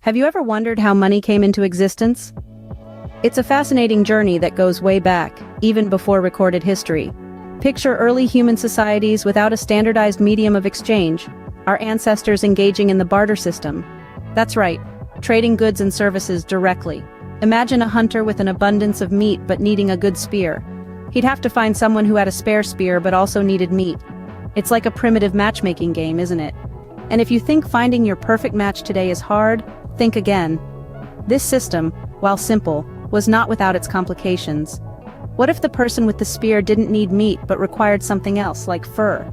Have you ever wondered how money came into existence? It's a fascinating journey that goes way back, even before recorded history. Picture early human societies without a standardized medium of exchange, our ancestors engaging in the barter system. That's right, trading goods and services directly. Imagine a hunter with an abundance of meat but needing a good spear. He'd have to find someone who had a spare spear but also needed meat. It's like a primitive matchmaking game, isn't it? And if you think finding your perfect match today is hard, think again. This system, while simple, was not without its complications. What if the person with the spear didn't need meat but required something else, like fur?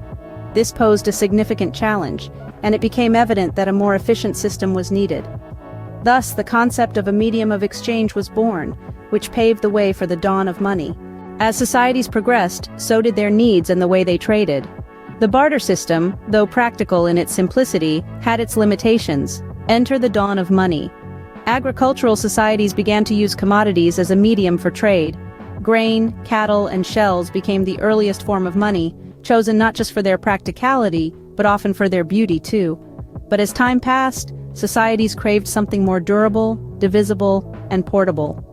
This posed a significant challenge, and it became evident that a more efficient system was needed. Thus, the concept of a medium of exchange was born, which paved the way for the dawn of money. As societies progressed, so did their needs and the way they traded. The barter system, though practical in its simplicity, had its limitations. Enter the dawn of money. Agricultural societies began to use commodities as a medium for trade. Grain, cattle, and shells became the earliest form of money, chosen not just for their practicality, but often for their beauty too. But as time passed, societies craved something more durable, divisible, and portable.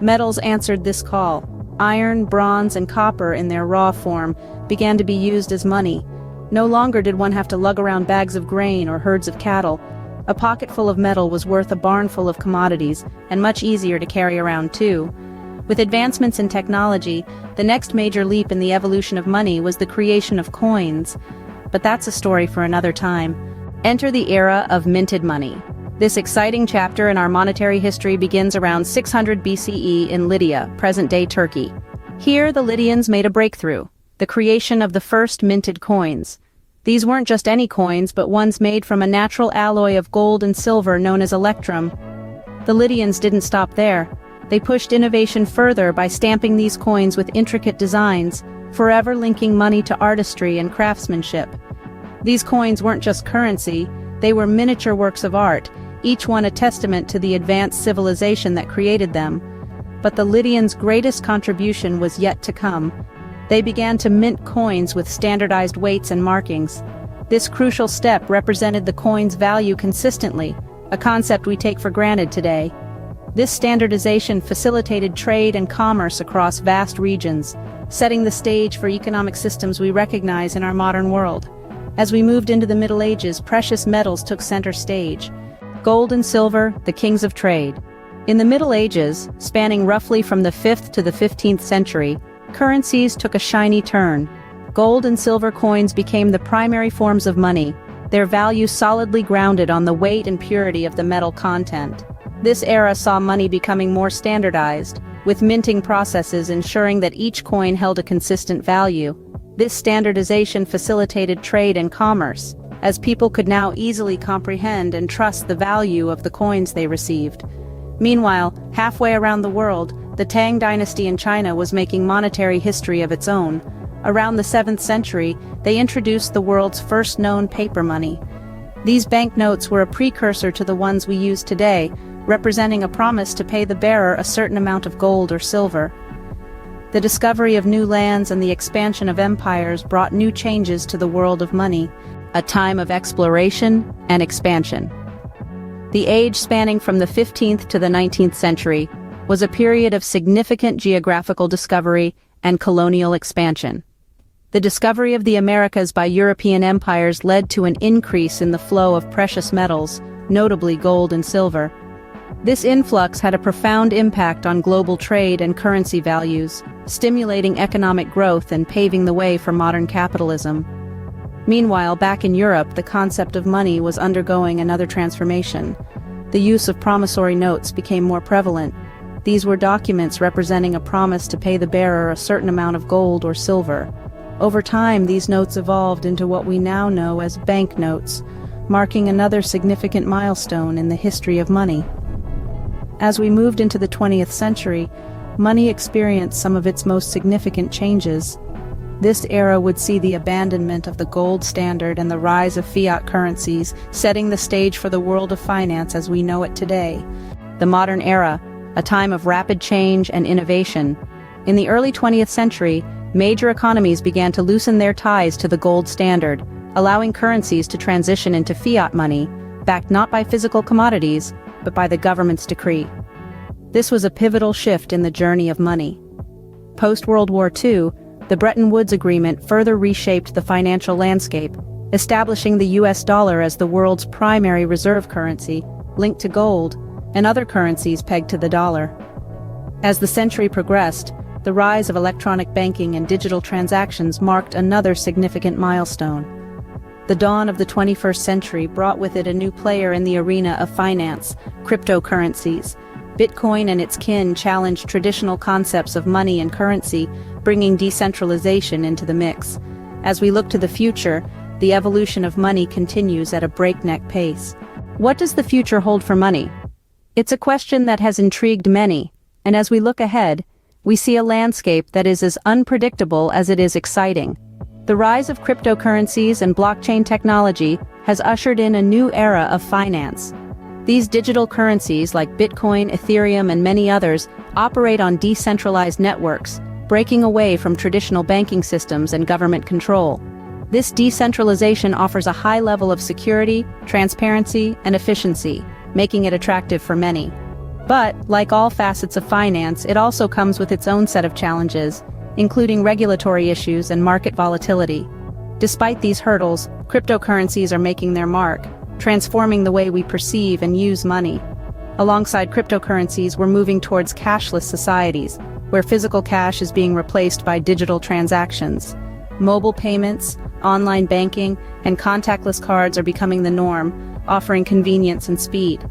Metals answered this call. Iron, bronze, and copper in their raw form began to be used as money. No longer did one have to lug around bags of grain or herds of cattle. A pocketful of metal was worth a barnful of commodities, and much easier to carry around too. With advancements in technology, the next major leap in the evolution of money was the creation of coins. But that's a story for another time. Enter the era of minted money. This exciting chapter in our monetary history begins around 600 BCE in Lydia, present-day Turkey. Here, the Lydians made a breakthrough, the creation of the first minted coins. These weren't just any coins, but ones made from a natural alloy of gold and silver known as electrum. The Lydians didn't stop there. They pushed innovation further by stamping these coins with intricate designs, forever linking money to artistry and craftsmanship. These coins weren't just currency, they were miniature works of art, each one a testament to the advanced civilization that created them. But the Lydians' greatest contribution was yet to come. They began to mint coins with standardized weights and markings. This crucial step represented the coin's value consistently, a concept we take for granted today. This standardization facilitated trade and commerce across vast regions, setting the stage for economic systems we recognize in our modern world. As we moved into the Middle Ages, precious metals took center stage. Gold and silver, the kings of trade. In the Middle Ages, spanning roughly from the 5th to the 15th century, currencies took a shiny turn. Gold and silver coins became the primary forms of money, their value solidly grounded on the weight and purity of the metal content. This era saw money becoming more standardized, with minting processes ensuring that each coin held a consistent value. This standardization facilitated trade and commerce, as people could now easily comprehend and trust the value of the coins they received. Meanwhile, halfway around the world, the Tang dynasty in China was making monetary history of its own. Around the 7th century, they introduced the world's first known paper money. These banknotes were a precursor to the ones we use today, representing a promise to pay the bearer a certain amount of gold or silver. The discovery of new lands and the expansion of empires brought new changes to the world of money, a time of exploration and expansion. The age spanning from the 15th to the 19th century was a period of significant geographical discovery and colonial expansion. The discovery of the Americas by European empires led to an increase in the flow of precious metals, notably gold and silver. This influx had a profound impact on global trade and currency values, stimulating economic growth and paving the way for modern capitalism. Meanwhile, back in Europe, the concept of money was undergoing another transformation. The use of promissory notes became more prevalent. These were documents representing a promise to pay the bearer a certain amount of gold or silver. Over time, these notes evolved into what we now know as banknotes, marking another significant milestone in the history of money. As we moved into the 20th century, money experienced some of its most significant changes. This era would see the abandonment of the gold standard and the rise of fiat currencies, setting the stage for the world of finance as we know it today. The modern era, a time of rapid change and innovation. In the early 20th century, major economies began to loosen their ties to the gold standard, allowing currencies to transition into fiat money, backed not by physical commodities, but by the government's decree. This was a pivotal shift in the journey of money. Post-World War II, the Bretton Woods Agreement further reshaped the financial landscape, establishing the US dollar as the world's primary reserve currency, linked to gold, and other currencies pegged to the dollar. As the century progressed, the rise of electronic banking and digital transactions marked another significant milestone. The dawn of the 21st century brought with it a new player in the arena of finance, cryptocurrencies. Bitcoin and its kin challenged traditional concepts of money and currency, bringing decentralization into the mix. As we look to the future, the evolution of money continues at a breakneck pace. What does the future hold for money? It's a question that has intrigued many, and as we look ahead, we see a landscape that is as unpredictable as it is exciting. The rise of cryptocurrencies and blockchain technology has ushered in a new era of finance. These digital currencies like Bitcoin, Ethereum, and many others operate on decentralized networks, breaking away from traditional banking systems and government control. This decentralization offers a high level of security, transparency, and efficiency, making it attractive for many. But, like all facets of finance, it also comes with its own set of challenges, including regulatory issues and market volatility. Despite these hurdles, cryptocurrencies are making their mark, transforming the way we perceive and use money. Alongside cryptocurrencies, we're moving towards cashless societies, where physical cash is being replaced by digital transactions. Mobile payments, online banking, and contactless cards are becoming the norm, offering convenience and speed.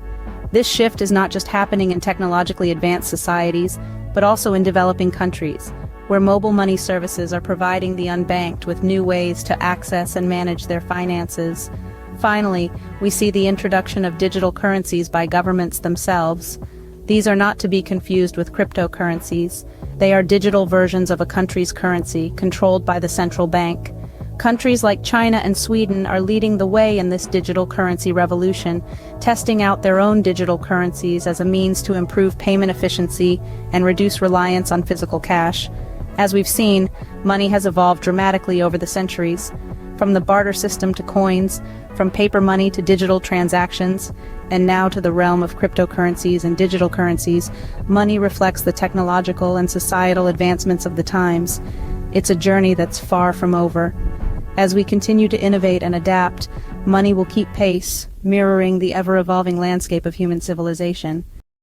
This shift is not just happening in technologically advanced societies, but also in developing countries, where mobile money services are providing the unbanked with new ways to access and manage their finances. Finally, we see the introduction of digital currencies by governments themselves. These are not to be confused with cryptocurrencies. They are digital versions of a country's currency, controlled by the central bank. Countries like China and Sweden are leading the way in this digital currency revolution, testing out their own digital currencies as a means to improve payment efficiency and reduce reliance on physical cash. As we've seen, money has evolved dramatically over the centuries. From the barter system to coins, from paper money to digital transactions, and now to the realm of cryptocurrencies and digital currencies, money reflects the technological and societal advancements of the times. It's a journey that's far from over. As we continue to innovate and adapt, money will keep pace, mirroring the ever-evolving landscape of human civilization.